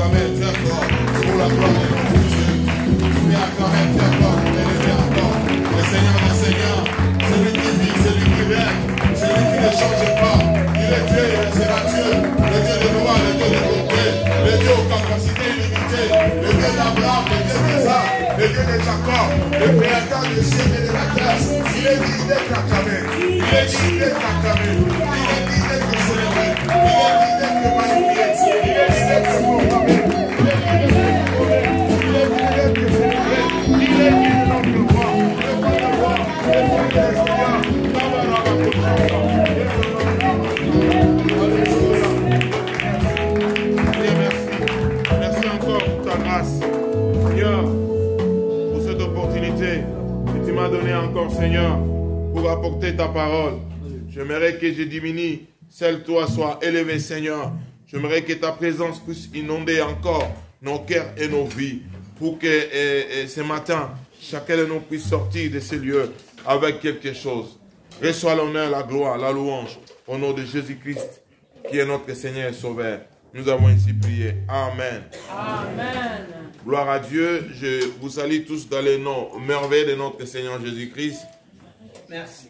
acclamer très fort pour la gloire de notre Dieu. Tu peux acclamer très fort pour l'élever encore. Le Seigneur des Seigneurs, celui qui vit, celui qui règne, celui qui ne change pas. Il est Dieu, il sera Dieu. Le Dieu de loi, le Dieu de bonté, le Dieu aux capacités illimitées, le Dieu d'Abraham, le Dieu d'Isaac, le Dieu de Jacob, le créateur du ciel et de la terre. Il est dit d'être acclamé. Il est dit d'être acclamé. Il est dit d'être célébré. Il est dit d'être magnifié. Il est dit d'être proclamé. Il est dit d'être honoré. Il est dit d'être célébré. Il est dit de notre roi. Le roi de roi. Le roi des seigneurs. Merci encore pour ta grâce. Seigneur, pour cette opportunité que tu m'as donnée encore, Seigneur, pour apporter ta parole. J'aimerais que je diminue, celle toi soit élevée, Seigneur. J'aimerais que ta présence puisse inonder encore nos cœurs et nos vies, pour que ce matin, chacun de nous puisse sortir de ce lieu avec quelque chose. Reçois l'honneur, la gloire, la louange, au nom de Jésus-Christ, qui est notre Seigneur et Sauveur. Nous avons ainsi prié. Amen. Amen. Gloire à Dieu. Je vous salue tous dans les noms merveilleux de notre Seigneur Jésus-Christ. Merci.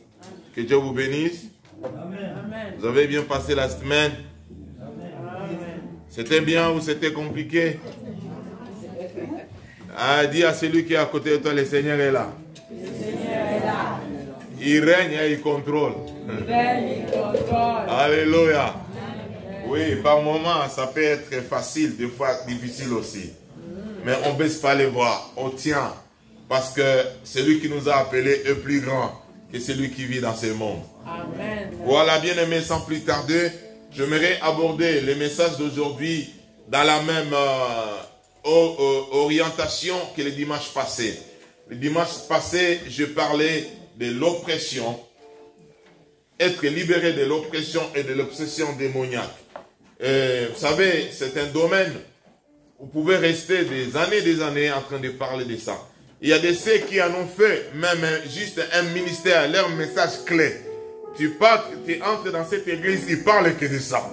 Que Dieu vous bénisse. Amen. Vous avez bien passé la semaine. C'était bien ou c'était compliqué? Ah, dis à celui qui est à côté de toi, le Seigneur est là. Le Seigneur est là. Il règne et il contrôle. Il règne, il contrôle. Alléluia. Oui, par moments, ça peut être facile, des fois difficile aussi. Mais on ne baisse pas les bras, on tient. Parce que celui qui nous a appelés est plus grand que celui qui vit dans ce monde. Amen. Voilà, bien-aimés, sans plus tarder, j'aimerais aborder le message d'aujourd'hui dans la même orientation que le dimanche passé. Le dimanche passé, je parlais de l'oppression, être libéré de l'oppression et de l'obsession démoniaque. Vous savez, c'est un domaine où vous pouvez rester des années en train de parler de ça. Il y a de ceux qui en ont fait même juste un ministère, leur message clé. Tu entres dans cette église, ils parlent que de ça.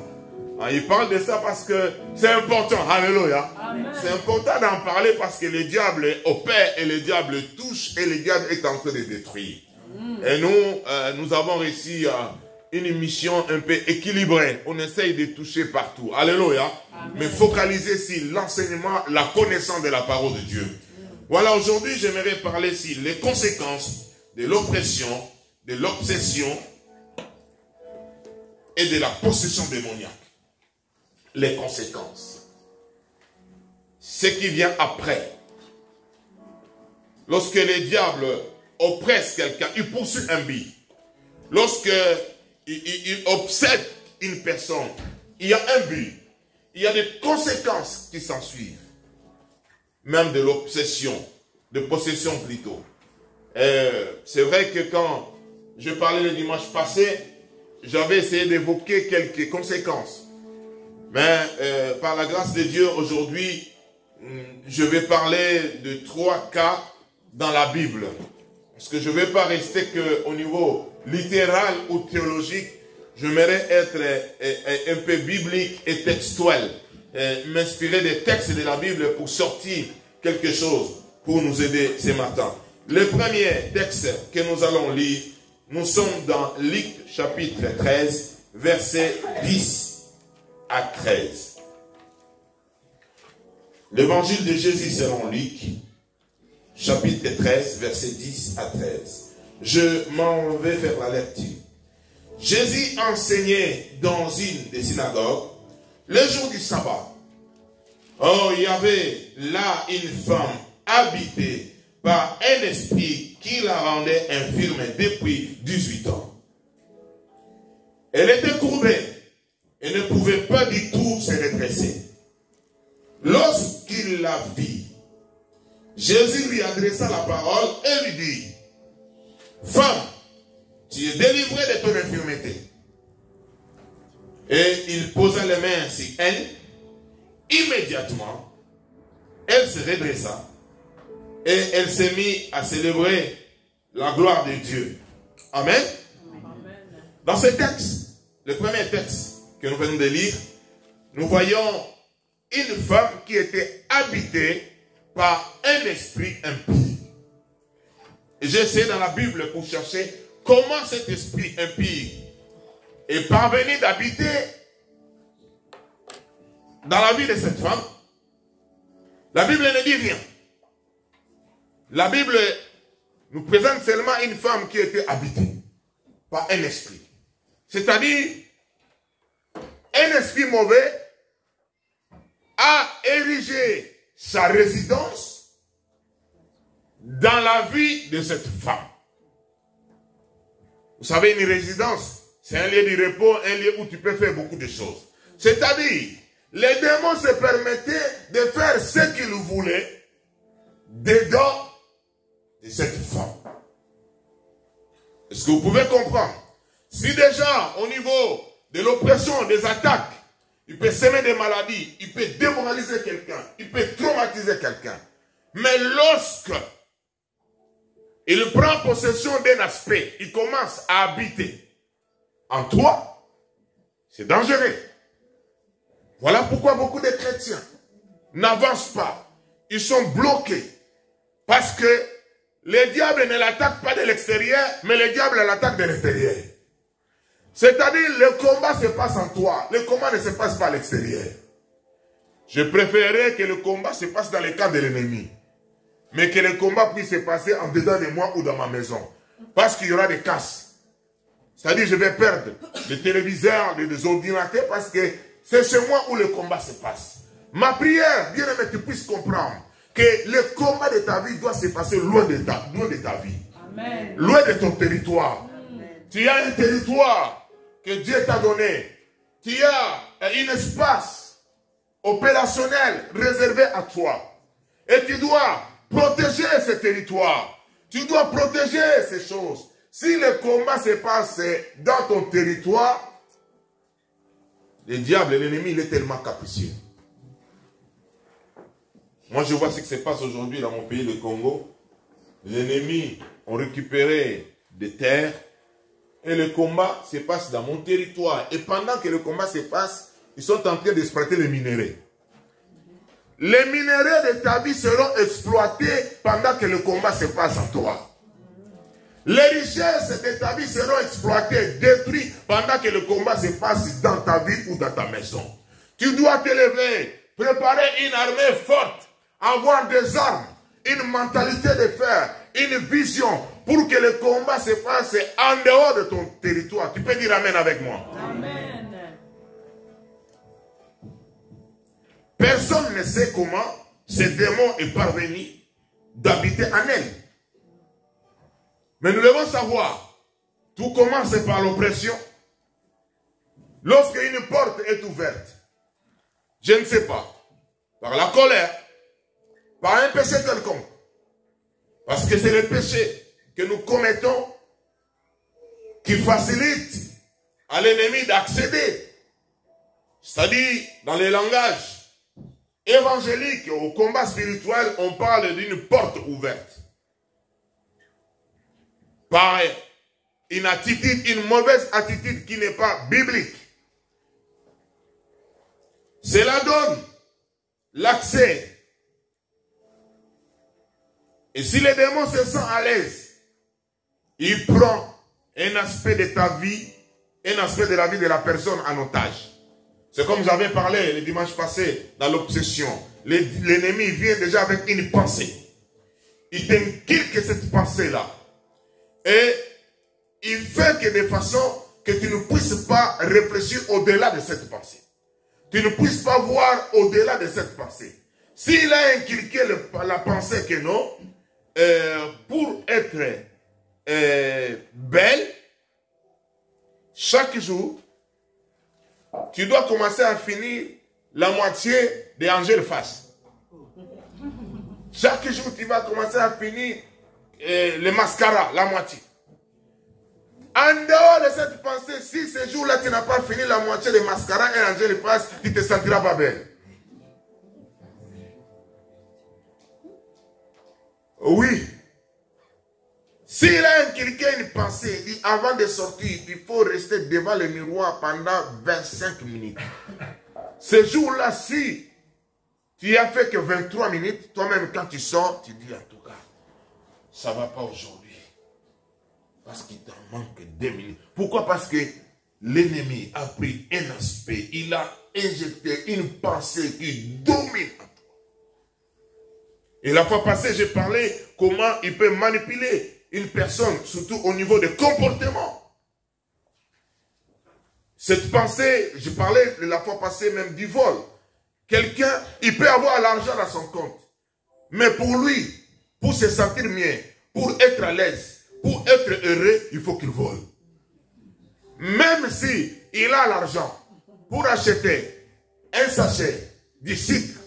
Ils parlent de ça parce que c'est important. Alléluia. C'est important d'en parler parce que le diable opère et le diable touche et le diable est en train de détruire. Et nous avons réussi une mission un peu équilibrée. On essaye de toucher partout. Alléluia. Mais focaliser sur l'enseignement, la connaissance de la parole de Dieu. Voilà, aujourd'hui, j'aimerais parler sur les conséquences de l'oppression, de l'obsession et de la possession démoniaque. Les conséquences. Ce qui vient après. Lorsque le diable oppresse quelqu'un, il poursuit un but. Lorsque il obsède une personne, il y a un but. Il y a des conséquences qui s'en suivent. Même de l'obsession, de possession plutôt. C'est vrai que quand je parlais le dimanche passé, j'avais essayé d'évoquer quelques conséquences. Mais par la grâce de Dieu, aujourd'hui, je vais parler de 3 cas dans la Bible. Parce que je ne vais pas rester qu'au niveau littéral ou théologique. J'aimerais être un peu biblique et textuel. M'inspirer des textes de la Bible pour sortir quelque chose pour nous aider ce matin. Le premier texte que nous allons lire, nous sommes dans Luc chapitre 13, versets 10 à 13. L'évangile de Jésus selon Luc, chapitre 13, versets 10 à 13. Je m'en vais faire la lecture. Jésus enseignait dans une des synagogues le jour du sabbat. Oh, il y avait là une femme habitée par un esprit qui la rendait infirme depuis 18 ans. Elle était courbée et ne pouvait pas du tout se redresser. Lorsqu'il la vit, Jésus lui adressa la parole et lui dit: Femme, tu es délivrée de ton infirmité. Et il posa les mains sur elle. Immédiatement, elle se redressa et elle s'est mise à célébrer la gloire de Dieu. Amen. Dans ce texte, le premier texte que nous venons de lire, nous voyons une femme qui était habitée par un esprit impie. J'ai essayé dans la Bible pour chercher comment cet esprit impie est parvenu d'habiter dans la vie de cette femme. La Bible ne dit rien. La Bible nous présente seulement une femme qui était habitée par un esprit. C'est-à-dire, un esprit mauvais a érigé sa résidence dans la vie de cette femme. Vous savez, une résidence, c'est un lieu de repos, un lieu où tu peux faire beaucoup de choses. C'est-à-dire, les démons se permettaient de faire ce qu'ils voulaient dedans de cette femme. Est-ce que vous pouvez comprendre? Si déjà, au niveau de l'oppression, des attaques, il peut semer des maladies, il peut démoraliser quelqu'un, il peut traumatiser quelqu'un. Mais lorsque il prend possession d'un aspect, il commence à habiter en toi, c'est dangereux. Voilà pourquoi beaucoup de chrétiens n'avancent pas. Ils sont bloqués. Parce que le diable ne l'attaque pas de l'extérieur, mais le diable l'attaque de l'intérieur. C'est-à-dire, le combat se passe en toi. Le combat ne se passe pas à l'extérieur. Je préférerais que le combat se passe dans le camp de l'ennemi. Mais que le combat puisse se passer en dedans de moi ou dans ma maison. Parce qu'il y aura des casses. C'est-à-dire, je vais perdre des téléviseurs, des ordinateurs, parce que c'est chez moi où le combat se passe. Ma prière, bien aimé, tu puisses comprendre que le combat de ta vie doit se passer loin de ta vie. Amen. Loin de ton territoire. Amen. Tu as un territoire que Dieu t'a donné. Tu as un espace opérationnel réservé à toi. Et tu dois protéger ce territoire. Tu dois protéger ces choses. Si le combat se passe dans ton territoire, le diable, l'ennemi, il est tellement capricieux. Moi, je vois ce qui se passe aujourd'hui dans mon pays, le Congo. L'ennemi ont récupéré des terres et le combat se passe dans mon territoire. Et pendant que le combat se passe, ils sont en train d'exploiter les minéraux. Les minéraux de ta vie seront exploités pendant que le combat se passe en toi. Les richesses de ta vie seront exploitées, détruites pendant que le combat se passe dans ta vie ou dans ta maison. Tu dois te lever, préparer une armée forte, avoir des armes, une mentalité de fer, une vision pour que le combat se passe en dehors de ton territoire. Tu peux dire Amen avec moi. Amen. Personne ne sait comment ce démon est parvenu d'habiter en elle. Mais nous devons savoir, tout commence par l'oppression. Lorsque une porte est ouverte, je ne sais pas, par la colère, par un péché quelconque, parce que c'est le péché que nous commettons qui facilite à l'ennemi d'accéder. C'est-à-dire, dans les langages évangéliques, au combat spirituel, on parle d'une porte ouverte. Par une attitude, une mauvaise attitude qui n'est pas biblique. Cela donne l'accès. Et si le démon se sent à l'aise, il prend un aspect de ta vie, un aspect de la vie de la personne en otage. C'est comme j'avais parlé le dimanche passé dans l'obsession. L'ennemi vient déjà avec une pensée. Il t'inculque cette pensée-là. Et il fait que de façon que tu ne puisses pas réfléchir au-delà de cette pensée. Tu ne puisses pas voir au-delà de cette pensée. S'il a inculqué la pensée que non, pour être belle, chaque jour, tu dois commencer à finir la moitié des angles face. Chaque jour, tu vas commencer à finir le mascara, la moitié. En dehors de cette pensée, si ce jour-là, tu n'as pas fini la moitié de mascara et angles face, tu te sentiras pas belle. Oui. S'il a inculqué une pensée, il dit avant de sortir, il faut rester devant le miroir pendant 25 minutes. Ce jour-là, si Tu as fait que 23 minutes. Toi-même, quand tu sors, tu dis en tout cas, ça ne va pas aujourd'hui. Parce qu'il t'en manque 2 minutes. Pourquoi? Parce que l'ennemi a pris un aspect. Il a injecté une pensée qui domine en toi. Et la fois passée, j'ai parlé comment il peut manipuler une personne, surtout au niveau des comportements. Cette pensée, je parlais la fois passée même du vol. Quelqu'un, il peut avoir l'argent dans son compte. Mais pour lui, pour se sentir mieux, pour être à l'aise, pour être heureux, il faut qu'il vole. Même si il a l'argent pour acheter un sachet de sucre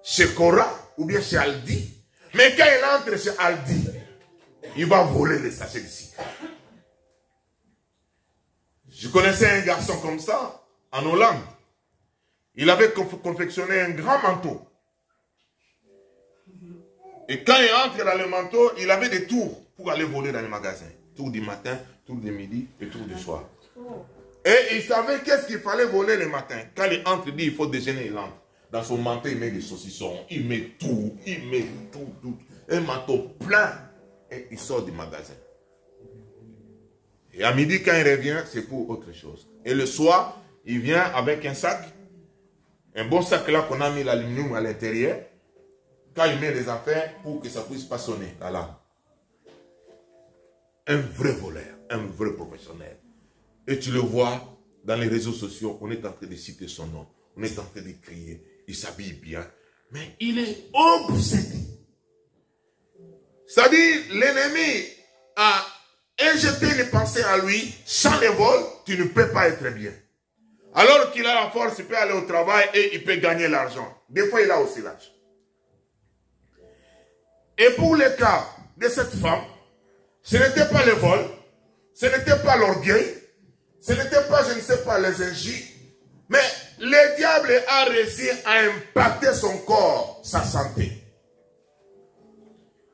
chez Cora ou bien chez Aldi, mais quand il entre chez Aldi, il va voler les sachets de sucre. Je connaissais un garçon comme ça en Hollande. Il avait confectionné un grand manteau. Et quand il entre dans le manteau, il avait des tours pour aller voler dans les magasins. Tour du matin, tour du midi et tour du soir. Et il savait qu'est-ce qu'il fallait voler le matin. Quand il entre, il dit il faut déjeuner, il entre. Dans son manteau, il met des saucissons, il met tout. Un manteau plein. Et il sort du magasin. Et à midi, quand il revient, c'est pour autre chose. Et le soir, il vient avec un sac. Un bon sac là qu'on a mis l'aluminium à l'intérieur. Quand il met les affaires pour que ça puisse pas sonner. Là. Un vrai voleur, un vrai professionnel. Et tu le vois dans les réseaux sociaux, on est en train de citer son nom. On est en train de crier. Il s'habille bien. Mais il est obsédé. C'est-à-dire, l'ennemi a injecté une pensée à lui. Sans les vols, tu ne peux pas être bien. Alors qu'il a la force, il peut aller au travail et il peut gagner l'argent. Des fois, il a aussi l'argent. Et pour le cas de cette femme, ce n'était pas le vol, ce n'était pas l'orgueil, ce n'était pas, je ne sais pas, les injures, mais le diable a réussi à impacter son corps, sa santé.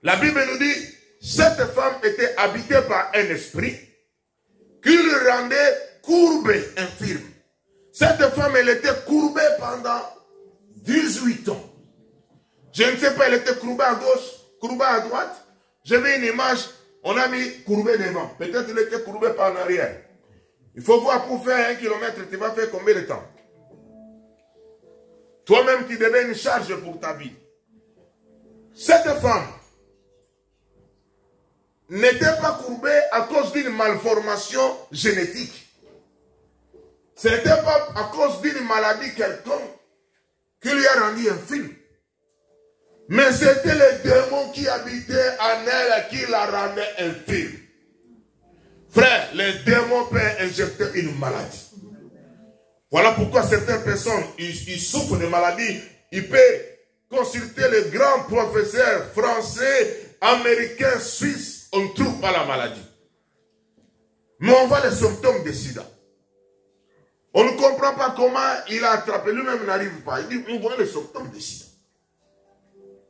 La Bible nous dit, cette femme était habitée par un esprit qui le rendait courbé, infirme. Cette femme, elle était courbée pendant 18 ans. Je ne sais pas, elle était courbée à gauche, courbée à droite. J'avais une image, on a mis courbée devant. Peut-être qu'elle était courbée par en arrière. Il faut voir pour faire 1 kilomètre, tu vas faire combien de temps? Toi-même, tu devais une charge pour ta vie. Cette femme n'était pas courbée à cause d'une malformation génétique. Ce n'était pas à cause d'une maladie quelconque qui lui a rendu infirme. Mais c'était le démon qui habitait en elle qui la rendait infirme. Frère, le démon peut injecter une maladie. Voilà pourquoi certaines personnes, ils souffrent de maladies. Ils peuvent consulter les grands professeurs français, américains, suisses. On ne trouve pas la maladie. Mais on voit les symptômes de sida. On ne comprend pas comment il a attrapé. Lui-même n'arrive pas. Il dit, on voit les symptômes de sida.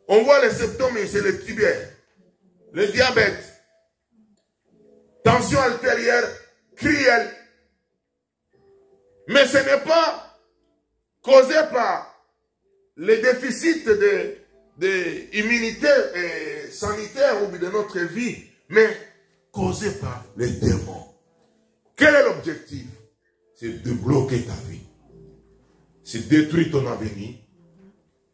On voit les symptômes, c'est le tuberculose, le diabète, tension artérielle, crielle. Mais ce n'est pas causé par les déficits d'immunité sanitaire ou de notre vie, mais causé par les démons. Quel est l'objectif? C'est de bloquer ta vie. C'est détruire ton avenir.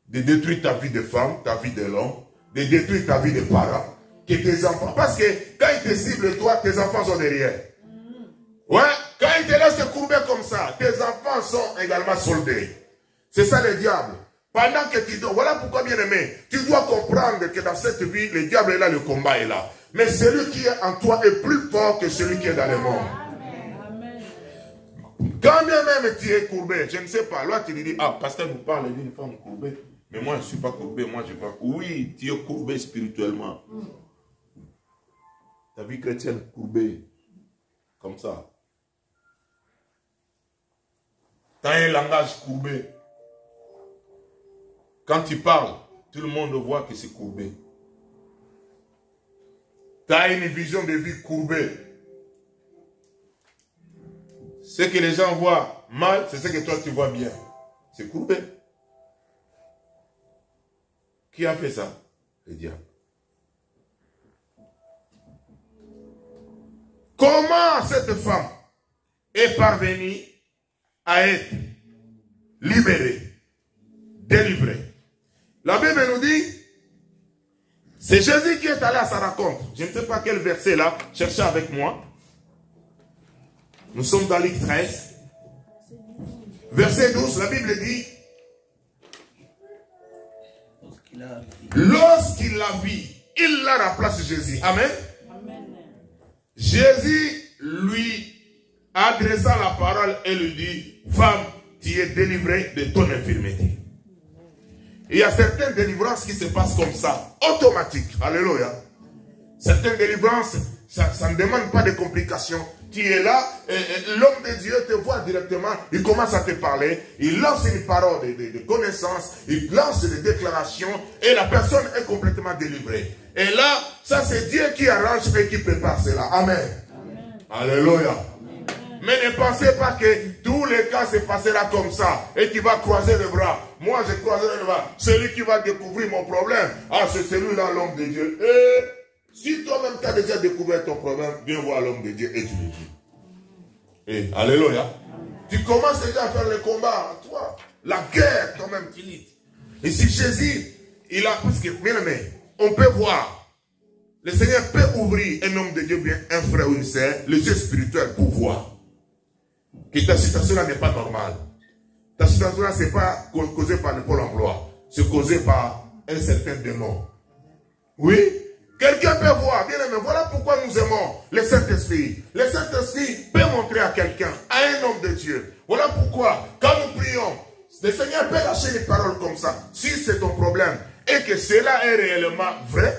De détruire ta vie de femme, ta vie de l'homme, de détruire ta vie de parents, que tes enfants. Parce que quand ils te ciblent, toi, tes enfants sont derrière. Ouais, quand ils te laissent courber comme ça, tes enfants sont également soldés. C'est ça le diable. Pendant que tu dois, voilà pourquoi, bien aimé, tu dois comprendre que dans cette vie, le diable est là, le combat est là. Mais celui qui est en toi est plus fort que celui qui est dans le monde. Quand bien même tu es courbé, je ne sais pas, là tu lui dis, ah, pasteur vous parle d'une femme courbée, mais moi je ne suis pas courbé, moi je ne suis pas. Oui, tu es courbé spirituellement. Ta vie chrétienne courbée, comme ça. Tu as un langage courbé. Quand tu parles, tout le monde voit que c'est courbé. Tu as une vision de vie courbée. Ce que les gens voient mal, c'est ce que toi tu vois bien. C'est courbé. Qui a fait ça? Le diable. Comment cette femme est parvenue à être libérée, délivrée? La Bible nous dit, c'est Jésus qui est allé à sa rencontre. Je ne sais pas quel verset là, cherchez avec moi. Nous sommes dans Luc 13. Verset 12, la Bible dit, lorsqu'il l'a vu, il la remplace Jésus. Amen. Amen. Jésus lui adressa la parole et lui dit, femme, tu es délivrée de ton infirmité. Il y a certaines délivrances qui se passent comme ça, automatiques. Alléluia. Certaines délivrances, ça ne demande pas de complications. Tu es là, l'homme de Dieu te voit directement, il commence à te parler, il lance une parole de connaissance, il lance des déclarations et la personne est complètement délivrée. Et là, ça c'est Dieu qui arrange et qui prépare cela. Amen. Amen. Alléluia. Amen. Mais ne pensez pas que tous les cas se passera comme ça et tu vas croiser les bras. Moi je croiserai les bras. Celui qui va découvrir mon problème, ah c'est celui-là l'homme de Dieu. Et si toi-même tu as déjà découvert ton problème, viens voir l'homme de Dieu et tu le dis. Et alléluia. Tu commences déjà à faire le combat, toi. La guerre, toi-même, tu lis. Et si Jésus, il a, parce que, bien aimé, on peut voir. Le Seigneur peut ouvrir un homme de Dieu, bien un frère ou une sœur, les yeux spirituels pour voir que ta situation-là n'est pas normale. Ta situation-là, ce n'est pas causé par le pôle emploi. C'est causé par un certain démon. Oui. Quelqu'un peut voir, bien aimé, voilà pourquoi nous aimons le Saint-Esprit. Le Saint-Esprit peut montrer à quelqu'un, à un homme de Dieu. Voilà pourquoi, quand nous prions, le Seigneur peut lâcher des paroles comme ça. Si c'est ton problème et que cela est réellement vrai,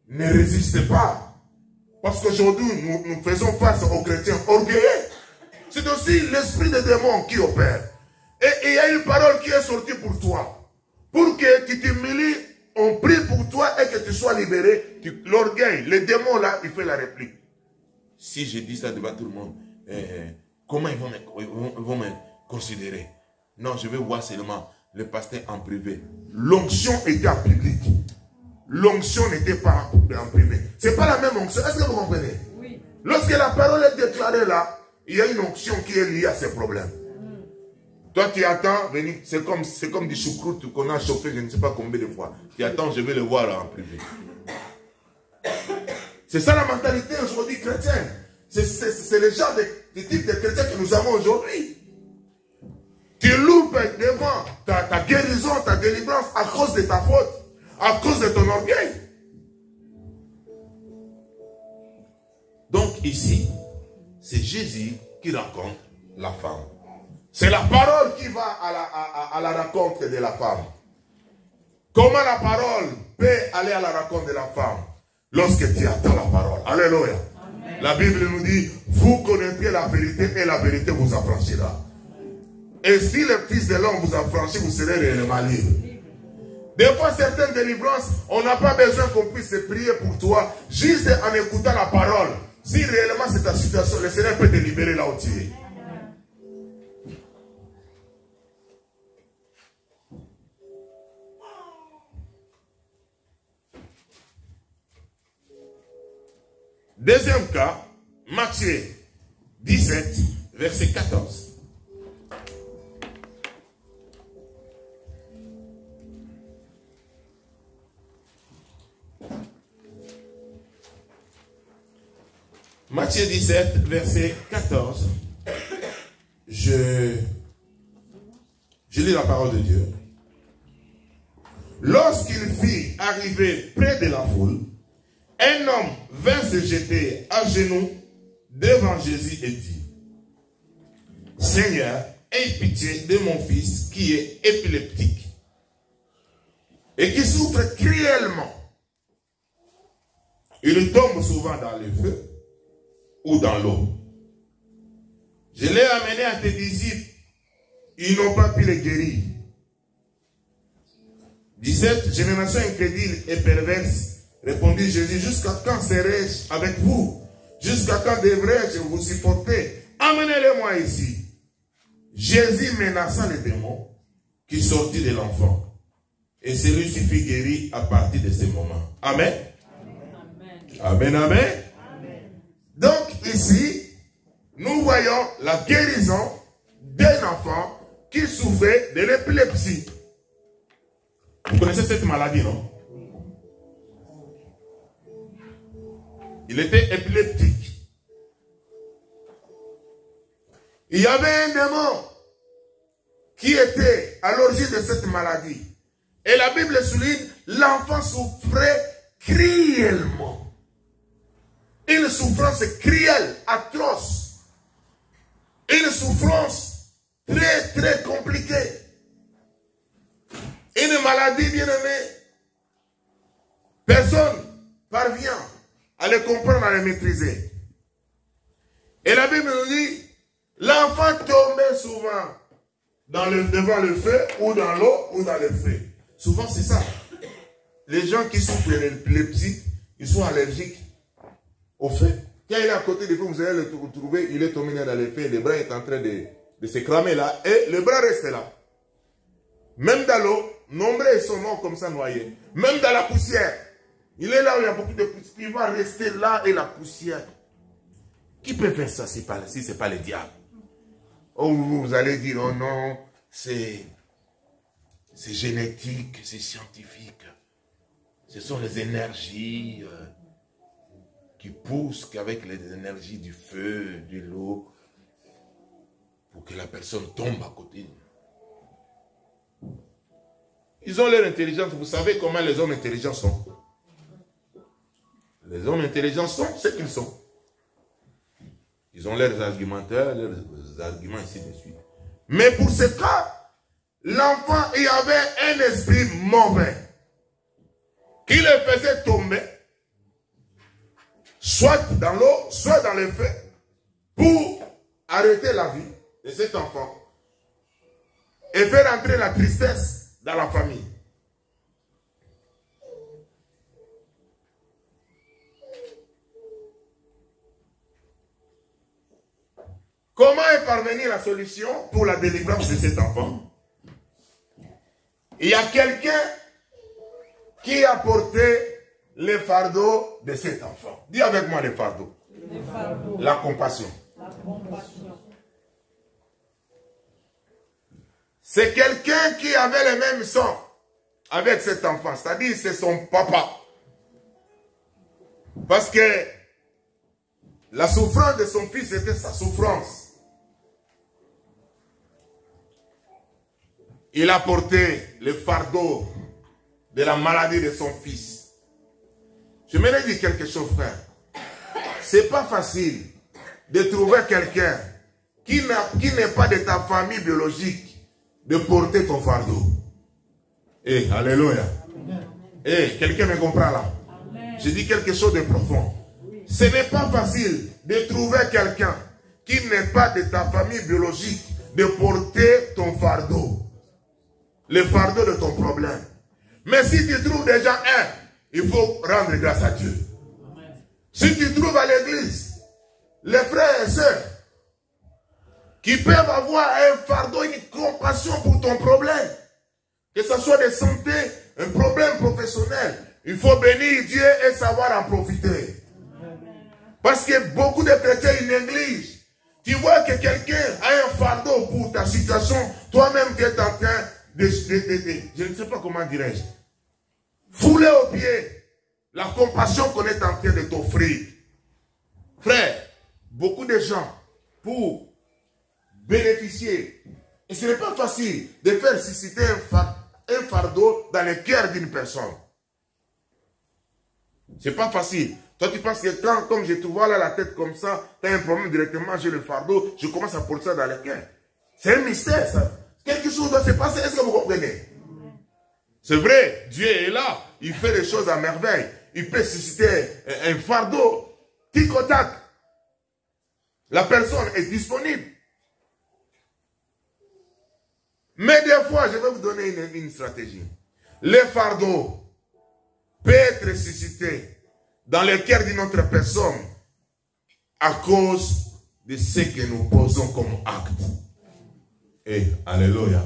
ne résiste pas. Parce qu'aujourd'hui, nous faisons face aux chrétiens orgueilleux. C'est aussi l'esprit des démons qui opère. Et il y a une parole qui est sortie pour toi. Pour que tu t'humilies, on prie pour toi et que tu sois libéré. L'orgueil, le démon là, il fait la réplique. Si je dis ça devant tout le monde, comment ils vont me considérer? Non, je vais voir seulement le pasteur en privé. L'onction était en public. L'onction n'était pas en privé. Ce n'est pas la même onction. Est-ce que vous comprenez? Oui. Lorsque la parole est déclarée là, il y a une onction qui est liée à ces problèmes. Toi, tu attends, venir, c'est comme du choucroute qu'on a chauffé, je ne sais pas combien de fois. Tu attends, je vais le voir là, en privé. C'est ça la mentalité aujourd'hui chrétienne. C'est le genre de type de chrétien que nous avons aujourd'hui. Tu loupes devant ta guérison, ta délivrance à cause de ta faute, à cause de ton orgueil. Donc ici, c'est Jésus qui rencontre la femme. C'est la parole qui va à la rencontre de la femme. Comment la parole peut aller à la rencontre de la femme? Lorsque tu attends la parole. Alléluia. Amen. La Bible nous dit, vous connaîtrez la vérité et la vérité vous affranchira. Et si le Fils de l'homme vous affranchit, vous serez réellement libre. Des fois, certaines délivrances, on n'a pas besoin qu'on puisse prier pour toi, juste en écoutant la parole. Si réellement c'est ta situation, le Seigneur peut te libérer là où tu es. Deuxième cas, Matthieu 17, verset 14. Matthieu 17, verset 14. Je lis la parole de Dieu. Lorsqu'il fit arriver près de la foule, un homme vint se jeter à genoux devant Jésus et dit, Seigneur, aie pitié de mon fils qui est épileptique et qui souffre cruellement. Il tombe souvent dans le feu ou dans l'eau. Je l'ai amené à tes disciples, ils n'ont pas pu le guérir. 17, génération incrédule et perverse, répondit Jésus, jusqu'à quand serai-je avec vous? Jusqu'à quand devrais-je vous supporter? Amenez-le-moi ici. Jésus menaça les démons qui sortirent de l'enfant. Et celui-ci fut guéri à partir de ce moment. Amen. Amen, amen. Amen. Donc ici, nous voyons la guérison d'un enfant qui souffrait de l'épilepsie. Vous connaissez cette maladie, non? Il était épileptique. Il y avait un démon qui était à l'origine de cette maladie. Et la Bible souligne, l'enfant souffrait cruellement. Une souffrance cruelle, atroce. Une souffrance très, très compliquée. Une maladie, bien aimée. Personne parvient à le comprendre, à le maîtriser. Et la Bible nous dit, l'enfant tombait souvent devant le feu, ou dans l'eau, ou dans le feu. Souvent, c'est ça. Les gens qui souffrent de l'épilepsie, ils sont allergiques au feu. Quand il est à côté du feu, vous allez le trouver, il est tombé dans le feu, le bras est en train de se cramer là, et le bras reste là. Même dans l'eau, nombreux sont morts comme ça noyés. Même dans la poussière, il est là où il y a beaucoup de poussière, il va rester là et la poussière. Qui peut faire ça si ce n'est pas le diable? Oh, vous allez dire, oh non, c'est génétique, c'est scientifique. Ce sont les énergies qui poussent qu'avec les énergies du feu, de l'eau, pour que la personne tombe à côté. Ils ont leur intelligence. Vous savez comment les hommes intelligents sont? Les hommes intelligents sont ce qu'ils sont. Ils ont leurs argumentaires, leurs arguments, ainsi de suite. Mais pour ce cas, l'enfant, il y avait un esprit mauvais qui le faisait tomber, soit dans l'eau, soit dans le feu, pour arrêter la vie de cet enfant et faire entrer la tristesse dans la famille. Comment est parvenue la solution pour la délivrance de cet enfant? Il y a quelqu'un qui a porté le fardeau de cet enfant. Dis avec moi le fardeau. La compassion. C'est quelqu'un qui avait le même sang avec cet enfant. C'est-à-dire c'est son papa. Parce que la souffrance de son fils était sa souffrance. Il a porté le fardeau de la maladie de son fils. Je me dire quelque chose, frère. C'est pas facile de trouver quelqu'un qui n'est pas de ta famille biologique de porter ton fardeau. Eh, alléluia. Eh, quelqu'un me comprend là? Je dis quelque chose de profond. Ce n'est pas facile de trouver quelqu'un qui n'est pas de ta famille biologique de porter ton fardeau. Le fardeau de ton problème. Mais si tu trouves déjà un, il faut rendre grâce à Dieu. Si tu trouves à l'église les frères et sœurs qui peuvent avoir un fardeau, une compassion pour ton problème, que ce soit de santé, un problème professionnel, il faut bénir Dieu et savoir en profiter. Parce que beaucoup de chrétiens ils négligent. Tu vois que quelqu'un a un fardeau pour ta situation, toi-même tu es en train je ne sais pas comment dirais-je, fouler aux pieds la compassion qu'on est en train de t'offrir. Frère, beaucoup de gens, pour bénéficier, et ce n'est pas facile de faire susciter un fardeau dans le cœur d'une personne. C'est pas facile. Toi, tu penses que quand, comme je te vois là la tête comme ça, tu as un problème directement, j'ai le fardeau, je commence à porter ça dans le cœur. C'est un mystère, ça. Quelque chose doit se passer, est-ce que vous comprenez? C'est vrai, Dieu est là, il fait les choses à merveille. Il peut susciter un fardeau, tic au tac. La personne est disponible. Mais des fois, je vais vous donner une stratégie. Le fardeau peut être suscité dans le cœur d'une autre personne à cause de ce que nous posons comme acte. Et alléluia.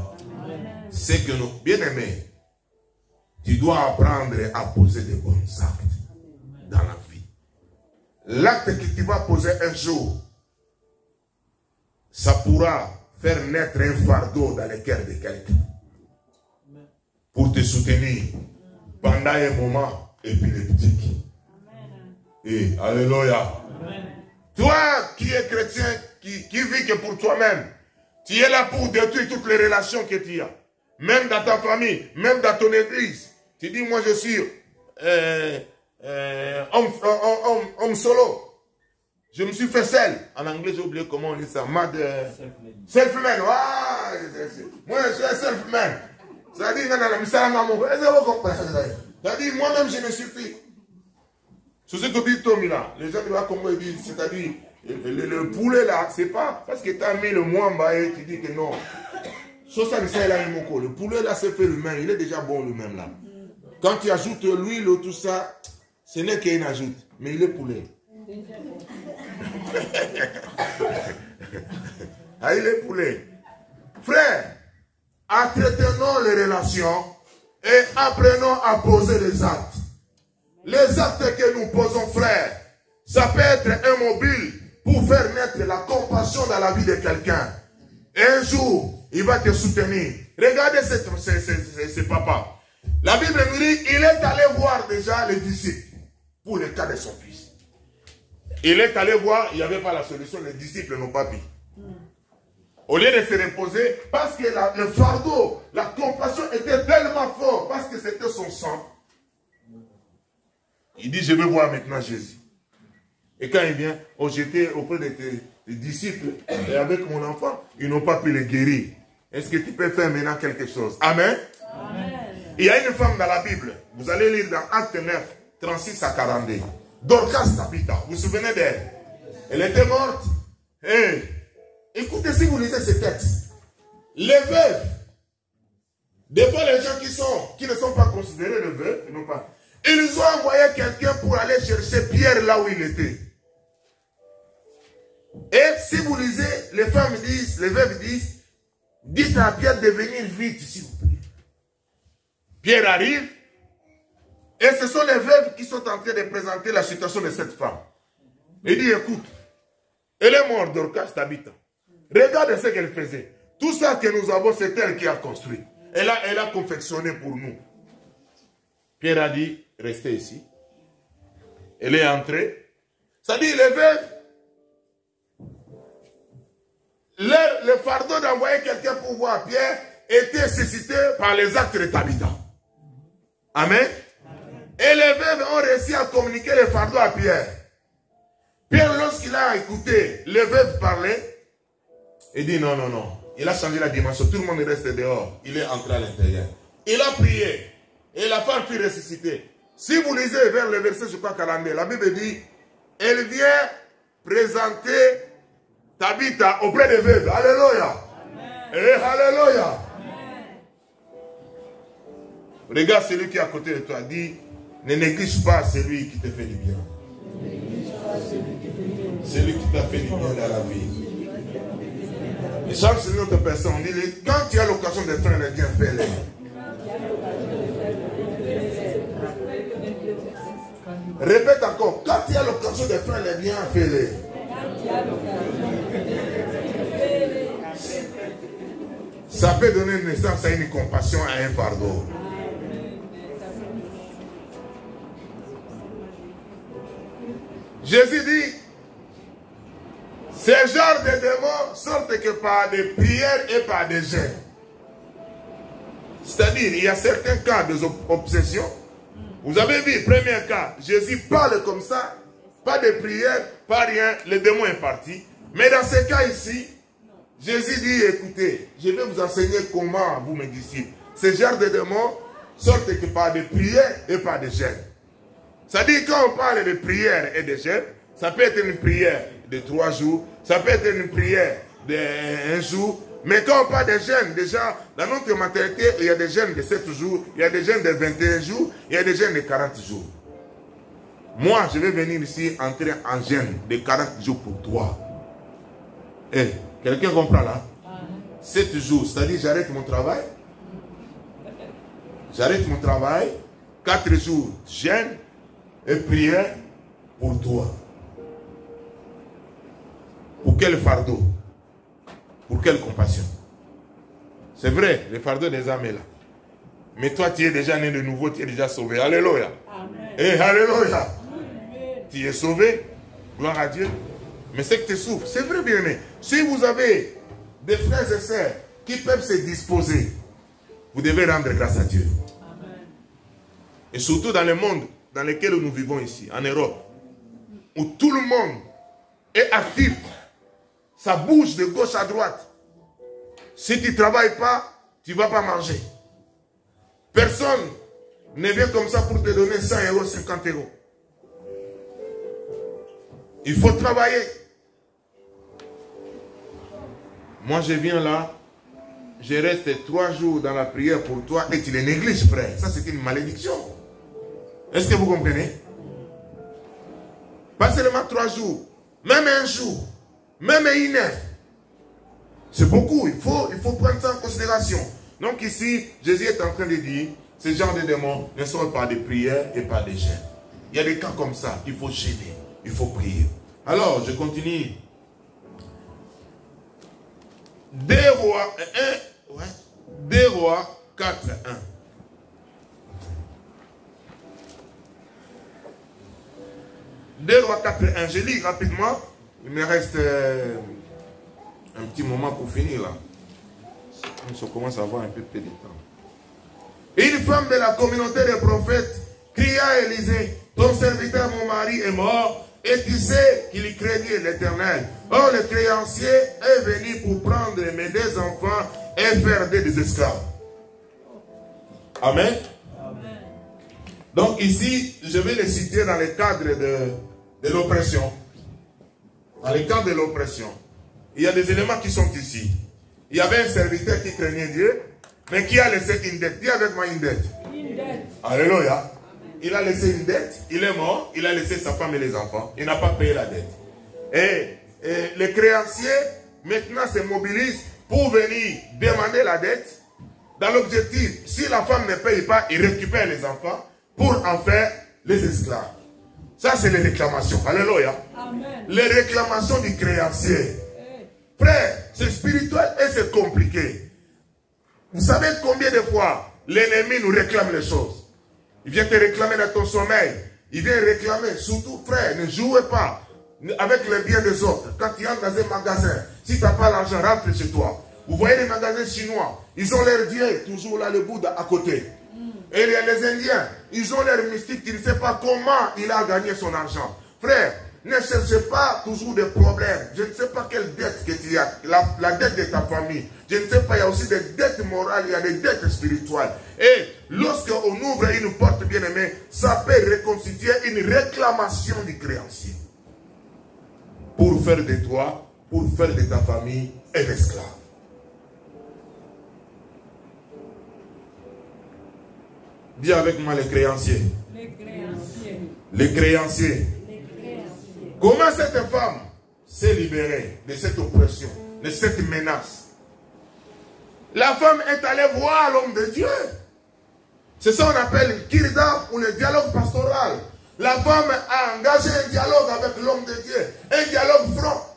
C'est que nous, bien aimés, Tu dois apprendre à poser de bons actes dans la vie. L'acte que tu vas poser un jour, ça pourra faire naître un fardeau dans le cœur de quelqu'un. Pour te soutenir pendant un moment épileptique. Et alléluia. Toi qui es chrétien, qui vis que pour toi-même, tu es là pour détruire toutes les relations que tu as. Même dans ta famille, même dans ton église. Tu dis, moi je suis homme solo. Je me suis fait seul. En anglais, j'ai oublié comment on dit ça. Self-man. Ah, moi je suis un self-man. C'est-à-dire, moi-même je me suffis. C'est ce que dit Tommy là. Les gens disent comment ils disent. C'est-à-dire, le poulet là, c'est pas parce que tu as mis le mwamba et tu dis que non. Le poulet là, c'est fait lui-même. Il est déjà bon lui-même là. Quand tu ajoutes l'huile ou tout ça, ce n'est qu'une ajoute. Mais il est poulet. Ah, il est poulet. Frère, entretenons les relations et apprenons à poser les actes. Les actes que nous posons, frère, ça peut être un mobile pour faire naître la compassion dans la vie de quelqu'un. Et un jour, il va te soutenir. Regardez ce papa. La Bible nous dit, il est allé voir déjà les disciples pour le cas de son fils. Il est allé voir, il n'y avait pas la solution, les disciples n'ont pas pu. Au lieu de se reposer, parce que le fardeau, la compassion était tellement fort, parce que c'était son sang. Il dit, je vais voir maintenant Jésus. Et quand il vient, oh, j'étais auprès de tes disciples, et avec mon enfant, ils n'ont pas pu le guérir. Est-ce que tu peux faire maintenant quelque chose? Amen. Amen. Il y a une femme dans la Bible, vous allez lire dans Acte 9, 36 à 42. Dorcas Tabitha, vous vous souvenez d'elle? Elle était morte. Et écoutez, si vous lisez ce texte, les veuves, des fois les gens qui ne sont pas considérés les veuves, ils ont envoyé quelqu'un pour aller chercher Pierre là où il était. Et si vous lisez, les femmes disent, les veuves disent, dites à Pierre de venir vite, s'il vous plaît. Pierre arrive, et ce sont les veuves qui sont en train de présenter la situation de cette femme. Il dit, écoute, elle est morte, Dorcas Tabitha. Regarde ce qu'elle faisait. Tout ça que nous avons, c'est elle qui a construit. Elle a confectionné pour nous. Pierre a dit, restez ici. Elle est entrée. Ça dit, les veuves, le fardeau d'envoyer quelqu'un pour voir Pierre était suscité par les actes de Tabitha. Amen. Et les veuves ont réussi à communiquer le fardeau à Pierre. Pierre, lorsqu'il a écouté les veuves parler, il dit non, non, non. Il a changé la dimension. Tout le monde reste dehors. Il est entré à l'intérieur. Il a prié. Et la femme fut ressuscitée. Si vous lisez vers le verset, je crois, 42, la Bible dit, elle vient présenter Tabitha auprès des veuves. Alléluia. Et alléluia. Regarde celui qui est à côté de toi. Dit, ne néglige pas celui qui te fait du bien. Celui qui t'a fait du bien dans la vie. Et chaque c'est une autre personne. On dit, quand tu as l'occasion de faire le bien, fais-le. Répète encore, quand tu as l'occasion de faire le bien, fais-le. Ça peut donner naissance à une compassion, à un fardeau. Jésus dit, ces genres de démons sortent que par des prières et par des jeûnes. C'est-à-dire, il y a certains cas d'obsession. Vous avez vu, premier cas, Jésus parle comme ça, pas de prière, pas rien, le démon est parti. Mais dans ce cas ici, Jésus dit, écoutez, je vais vous enseigner comment, vous mes disciples, ces genres de démons sortent que par des prières et par des jeûnes. C'est-à-dire, quand on parle de prière et de jeûne, ça peut être une prière de 3 jours, ça peut être une prière de 1 jour, mais quand on parle de jeûne, déjà, dans notre mentalité, il y a des jeûnes de 7 jours, il y a des jeûnes de 21 jours, il y a des jeûnes de 40 jours. Moi, je vais venir ici entrer en jeûne de 40 jours pour toi. Eh, quelqu'un comprend là? 7 jours, c'est-à-dire j'arrête mon travail, J'arrête mon travail, 4 jours, jeûne et prière pour toi. Pour quel fardeau? Pour quelle compassion? C'est vrai, le fardeau des âmes est là. Mais toi, tu es déjà né de nouveau, tu es déjà sauvé. Alléluia. Amen. Et alléluia. Amen. Tu es sauvé. Gloire à Dieu. Mais c'est que tu souffres. C'est vrai, bien aimé. Si vous avez des frères et sœurs qui peuvent se disposer, vous devez rendre grâce à Dieu. Amen. Et surtout dans le monde dans lequel nous vivons ici, en Europe, où tout le monde est actif. Ça bouge de gauche à droite. Si tu ne travailles pas, tu ne vas pas manger. Personne ne vient comme ça pour te donner 100 euros, 50 euros. Il faut travailler. Moi, je viens là, je reste 3 jours dans la prière pour toi et tu les négliges, frère. Ça, c'est une malédiction. Est-ce que vous comprenez? Pas seulement 3 jours, même un jour, même une heure. C'est beaucoup, il faut prendre ça en considération. Donc ici, Jésus est en train de dire, ce genre de démons ne sont pas des prières et pas des jeûnes. Il y a des cas comme ça, il faut jeûner, il faut prier. Alors, je continue. 2 Rois 1, ouais, 2 Rois 4, 1. 2 Rois 4, 1. Je lis rapidement. Il me reste un petit moment pour finir là. Je commence à avoir un peu de temps. Une femme de la communauté des prophètes cria à Élisée, ton serviteur, mon mari, est mort, et tu sais qu'il craignait l'Éternel. Or, le créancier est venu pour prendre mes 2 enfants et faire des esclaves. Amen. Amen. Donc ici, je vais les citer dans le cadre de l'oppression. Dans le cadre de l'oppression, il y a des éléments qui sont ici. Il y avait un serviteur qui craignait Dieu, mais qui a laissé une dette. Dis avec moi une dette. Une dette. Alléluia. Amen. Il a laissé une dette, il est mort, il a laissé sa femme et les enfants. Il n'a pas payé la dette. Et les créanciers, maintenant, se mobilisent pour venir demander la dette. Dans l'objectif, si la femme ne paye pas, il récupère les enfants pour en faire les esclaves. Ça, c'est les réclamations. Alléluia. Amen. Les réclamations du créancier. Frère, c'est spirituel et c'est compliqué. Vous savez combien de fois l'ennemi nous réclame les choses? Il vient te réclamer dans ton sommeil. Il vient réclamer. Surtout, frère, ne jouez pas avec les biens des autres. Quand tu entres dans un magasin, si tu n'as pas l'argent, rentre chez toi. Vous voyez les magasins chinois, ils ont leur dieu, toujours là, le Bouddha à côté. Et les Indiens, ils ont leur mystique, tu ne sais pas comment il a gagné son argent. Frère, ne cherchez pas toujours des problèmes. Je ne sais pas quelle dette que tu as, la dette de ta famille. Je ne sais pas, il y a aussi des dettes morales, il y a des dettes spirituelles. Et lorsqu'on ouvre une porte bien-aimée, ça peut reconstituer une réclamation du créancier. Pour faire de toi, pour faire de ta famille un esclave. Dis avec moi les créanciers. Les créanciers. Les créanciers. Les créanciers. Comment cette femme s'est libérée de cette oppression, de cette menace? La femme est allée voir l'homme de Dieu. C'est ça qu'on appelle Kirda ou le dialogue pastoral. La femme a engagé un dialogue avec l'homme de Dieu. Un dialogue franc.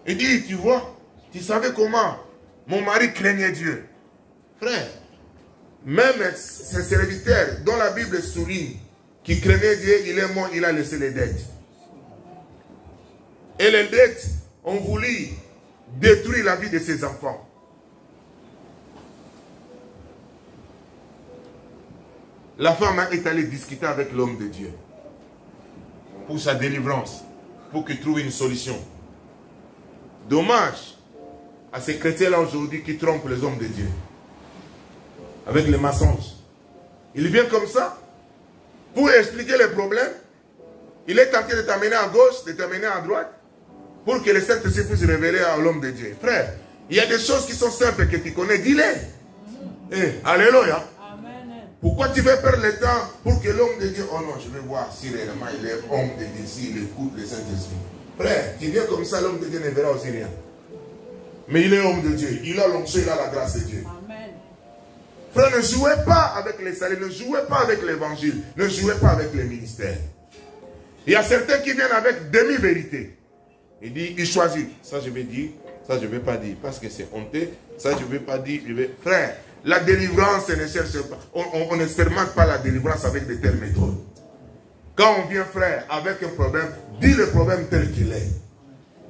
Il dit, tu vois, tu savais comment mon mari craignait Dieu. Frère, même ses serviteurs, dont la Bible souligne, qui craignait Dieu, il est mort, il a laissé les dettes. Et les dettes ont voulu détruire la vie de ses enfants. La femme est allée discuter avec l'homme de Dieu pour sa délivrance, pour qu'il trouve une solution. Dommage à ces chrétiens-là aujourd'hui qui trompent les hommes de Dieu avec les mensonges. Il vient comme ça pour expliquer les problèmes. Il est tenté de t'amener à gauche, de t'amener à droite pour que le Saint-Esprit puisse révéler à l'homme de Dieu. Frère, il y a des choses qui sont simples que tu connais, dis-les. Alléluia. Pourquoi tu veux perdre le temps pour que l'homme de Dieu... Oh non, je vais voir si réellement il est homme de Dieu, s'il écoute le Saint-Esprit. Frère, tu viens comme ça, l'homme de Dieu ne verra aussi rien. Mais il est homme de Dieu. Il a l'onction, il a la grâce de Dieu. Amen. Frère, ne jouez pas avec les salés, ne jouez pas avec l'évangile, ne jouez pas avec les ministères. Il y a certains qui viennent avec demi-vérité. Il dit, il choisit. Ça je vais dire, ça je ne vais pas dire, parce que c'est honteux. Ça je ne vais pas dire. Frère, la délivrance, ne cherche pas. On n'expérimente pas la délivrance avec de telles méthodes. Quand on vient, frère, avec un problème, dis le problème tel qu'il est.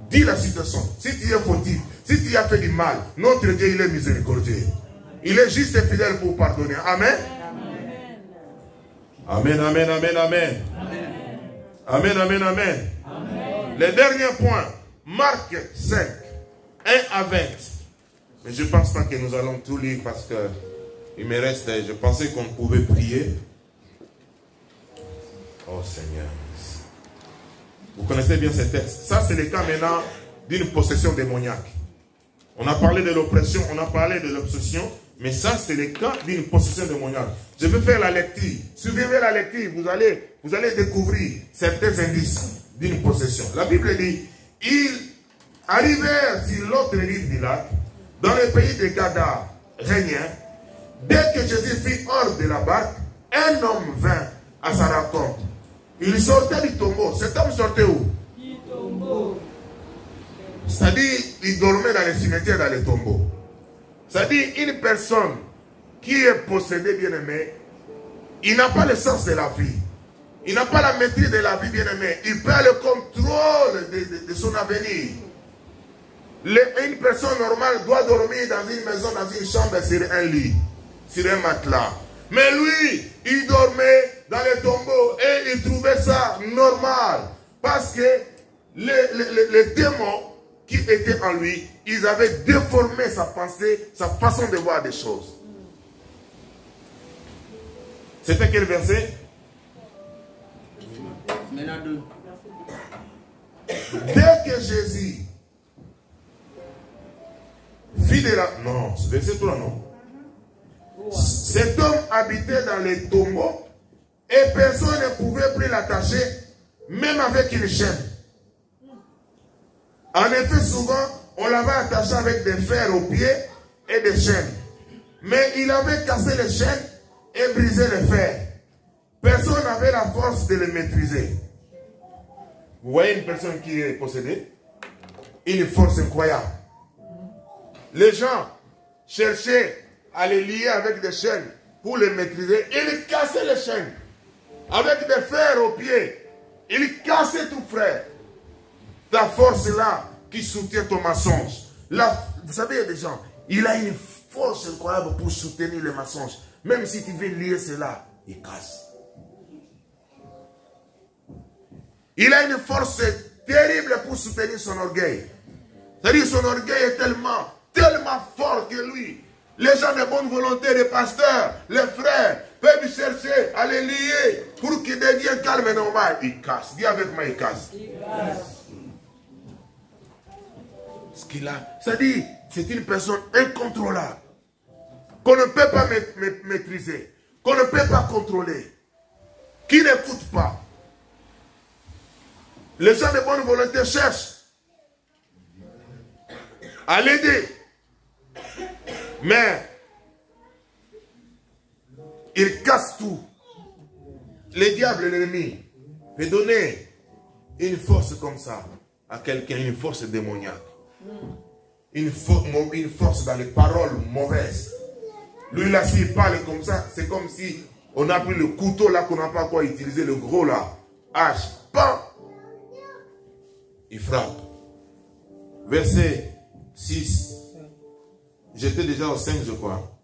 Dis la situation. Si tu es fautif, si tu as fait du mal, notre Dieu, il est miséricordieux. Il est juste et fidèle pour pardonner. Amen. Amen, amen, amen, amen. Amen, amen, amen. Le dernier point, Marc 5, 1 à 20. Mais je ne pense pas que nous allons tout lire parce que il me reste, je pensais qu'on pouvait prier. Oh Seigneur. Vous connaissez bien ces textes. Ça, c'est le cas maintenant d'une possession démoniaque. On a parlé de l'oppression, on a parlé de l'obsession, mais ça, c'est le cas d'une possession démoniaque. Je vais faire la lecture. Suivez la lecture, vous allez découvrir certains indices d'une possession. La Bible dit, ils arrivèrent sur l'autre rive du lac, dans le pays de Gadara, régnant. Dès que Jésus fut hors de la barque, un homme vint à sa rencontre. Il sortait du tombeau. Cet homme sortait où? Du tombeau. C'est-à-dire, il dormait dans les cimetières, dans les tombeaux. C'est-à-dire, une personne qui est possédée, bien-aimé, il n'a pas le sens de la vie. Il n'a pas la maîtrise de la vie, bien-aimé. Il perd le contrôle de son avenir. Une personne normale doit dormir dans une maison, dans une chambre, sur un lit, sur un matelas. Mais lui, il dormait dans les tombeaux et il trouvait ça normal. Parce que les démons qui étaient en lui, ils avaient déformé sa pensée, sa façon de voir des choses. C'était quel verset? Dès que Jésus vit de la... Non, ce verset 3, non. Cet homme habitait dans les tombeaux et personne ne pouvait plus l'attacher, même avec une chaîne. En effet, souvent, on l'avait attaché avec des fers aux pieds et des chaînes. Mais il avait cassé les chaînes et brisé les fers. Personne n'avait la force de le maîtriser. Vous voyez une personne qui est possédée? Une force incroyable. Les gens cherchaient à les lier avec des chaînes pour les maîtriser. Ils cassaient les chaînes avec des fers aux pieds. Ils cassaient tout, frère. Ta force là qui soutient ton mensonge. Là, vous savez, il y a des gens, il a une force incroyable pour soutenir les mensonges. Même si tu veux lier cela, il casse. Il a une force terrible pour soutenir son orgueil. C'est-à-dire son orgueil est tellement fort que lui. Les gens de bonne volonté, les pasteurs, les frères, peuvent chercher à les lier pour qu'ils deviennent calmes et normal. Il casse. Dis avec moi, il casse. Ce qu'il a, c'est-à-dire, c'est une personne incontrôlable, qu'on ne peut pas maîtriser, qu'on ne peut pas contrôler, qui n'écoute pas. Les gens de bonne volonté cherchent à l'aider, mais il casse tout. Le diable, l'ennemi, peut donner une force comme ça à quelqu'un, une force démoniaque. Une force dans les paroles mauvaises. Lui là, s'il parle comme ça, c'est comme si on a pris le couteau là qu'on n'a pas quoi utiliser, le gros là, hache, pan, il frappe. Verset 6. J'étais déjà au 5, je crois.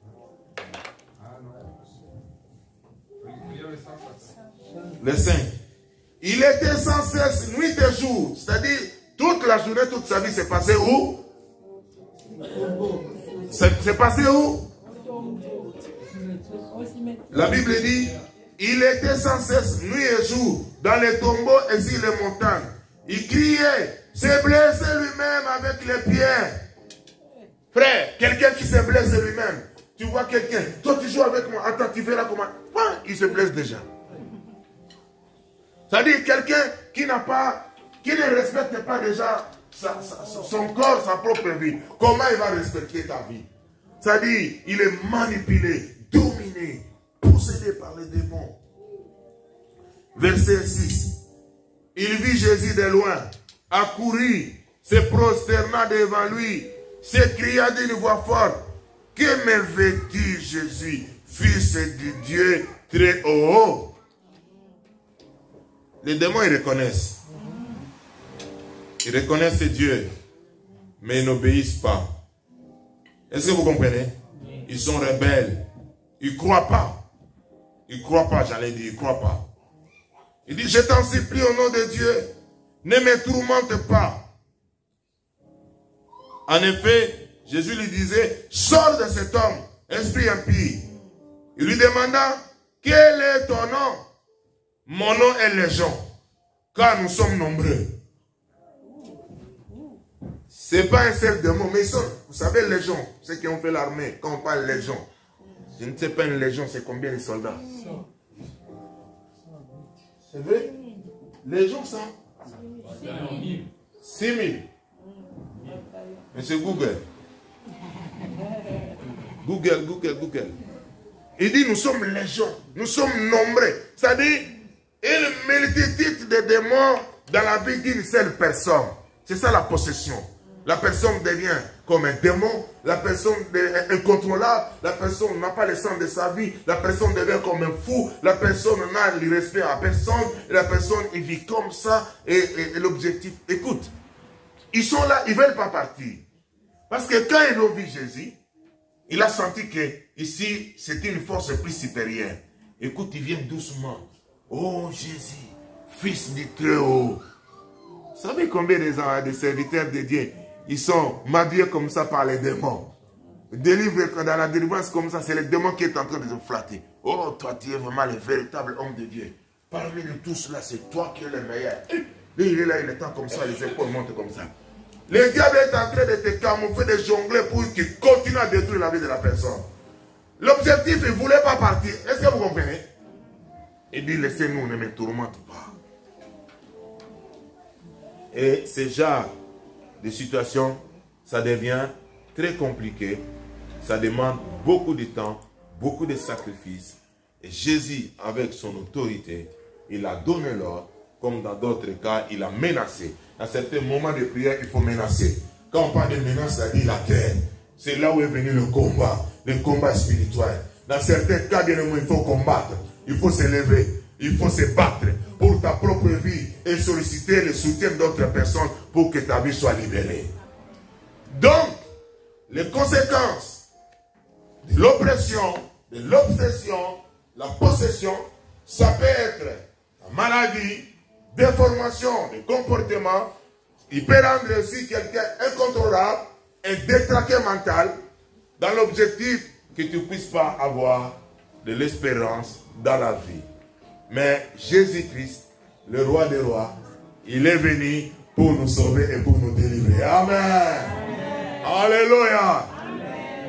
Le 5. Il était sans cesse nuit et jour, c'est-à-dire toute la journée, toute sa vie s'est passée où? C'est passé où? La Bible dit, il était sans cesse nuit et jour dans les tombeaux et sur les montagnes. Il criait, s'est blessé lui-même avec les pieds. Frère, quelqu'un qui se blesse lui-même. Tu vois quelqu'un, toi tu joues avec moi, attends, tu verras comment. Il se blesse déjà. C'est-à-dire quelqu'un qui n'a pas, qui ne respecte pas déjà son corps, sa propre vie. Comment il va respecter ta vie? C'est-à-dire, il est manipulé dominés, possédés par les démons. Verset 6. Il vit Jésus de loin, accourut, se prosterna devant lui, s'écria d'une voix forte, « Que me veux-tu, Jésus, Fils de Dieu très haut ?» Les démons, ils reconnaissent. Ils reconnaissent Dieu, mais ils n'obéissent pas. Est-ce que vous comprenez? Ils sont rebelles. Ils ne croient pas. Ils ne croient pas, j'allais dire, ils ne croient pas. Il dit, je t'en supplie au nom de Dieu, ne me tourmente pas. En effet, Jésus lui disait, sors de cet homme, esprit impie. Il lui demanda, quel est ton nom? Mon nom est Légion, car nous sommes nombreux. Ce n'est pas un seul démon, mais ils sont, vous savez, Légion, ceux qui ont fait l'armée, quand on parle Légion, je ne sais pas une Légion, c'est combien de soldats? C'est vrai? Légion, ça? 6 000. Mais c'est Google. Google. Il dit, nous sommes légion, nous sommes nombreux. C'est-à-dire, une multitude de démons dans la vie d'une seule personne. C'est ça la possession. La personne devient comme un démon, la personne est incontrôlable, la personne n'a pas le sens de sa vie, la personne devient comme un fou, la personne n'a le respect à personne, et la personne il vit comme ça, et l'objectif, écoute, ils sont là, ils ne veulent pas partir. Parce que quand ils ont vu Jésus, il a senti que ici, c'était une force plus supérieure. Écoute, ils viennent doucement. Oh Jésus, Fils du Très-Haut. Vous savez combien de serviteurs de Dieu, ils sont mariés comme ça par les démons. Dans la délivrance comme ça, c'est le démon qui est en train de se flatter. Oh, toi, tu es vraiment le véritable homme de Dieu. Parmi nous tous là, c'est toi qui es le meilleur. Lui, il est là, il est comme ça, les épaules montent comme ça. Le diable est en train de te camoufler, de jongler pour qu'il continue à détruire la vie de la personne. L'objectif, il ne voulait pas partir. Est-ce que vous comprenez? Il dit, laissez-nous, ne me tourmente pas. Et ce genre de situation, ça devient très compliqué. Ça demande beaucoup de temps, beaucoup de sacrifices. Et Jésus, avec son autorité, il a donné l'ordre, comme dans d'autres cas, il a menacé. À certains moments de prière, il faut menacer. Quand on parle de menace, ça dit la terre. C'est là où est venu le combat spirituel. Dans certains cas, bien il faut combattre. Il faut se lever. Il faut se battre pour ta propre vie et solliciter le soutien d'autres personnes pour que ta vie soit libérée. Donc, les conséquences de l'oppression, de l'obsession, la possession, ça peut être la maladie, déformation de comportement. Il peut rendre aussi quelqu'un incontrôlable, un détraqué mental, dans l'objectif que tu ne puisses pas avoir de l'espérance dans la vie. Mais Jésus-Christ, le roi des rois, il est venu pour nous sauver et pour nous délivrer. Amen. Alléluia.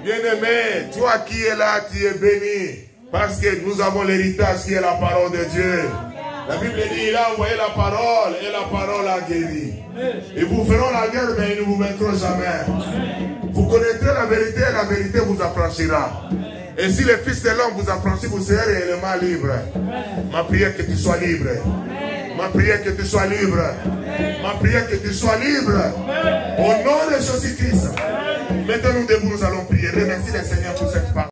Bien-aimé, toi qui es là, tu es béni. Parce que nous avons l'héritage qui est la parole de Dieu. La Bible dit, il a envoyé la parole et la parole a guéri. Ils vous feront la guerre, mais ils ne vous vaincront jamais. Vous connaîtrez la vérité vous affranchira. Et si le Fils de l'homme vous affranchit, vous serez réellement libre. Ma prière que tu sois libre. Ma prière que tu sois libre. Ma prière que tu sois libre. Au nom de Jésus-Christ. Mettons-nous debout, nous allons prier. Remercie le Seigneur pour cette parole.